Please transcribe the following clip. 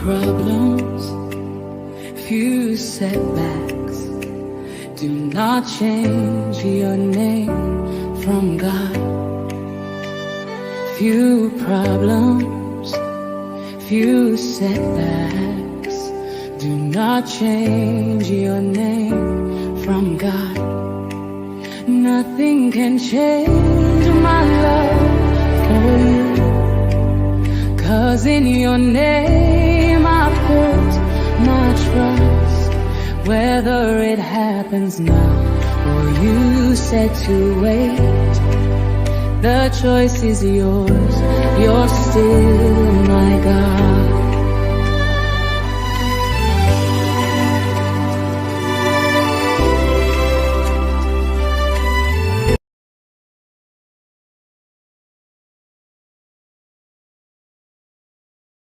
problems, few setbacks do not change your name from God. Few problems, few setbacks do not change your name from God. Nothing can change my love for you, 'cause in your name I put my trust. Whether it happens now or you said to wait, the choice is yours. You're still my God.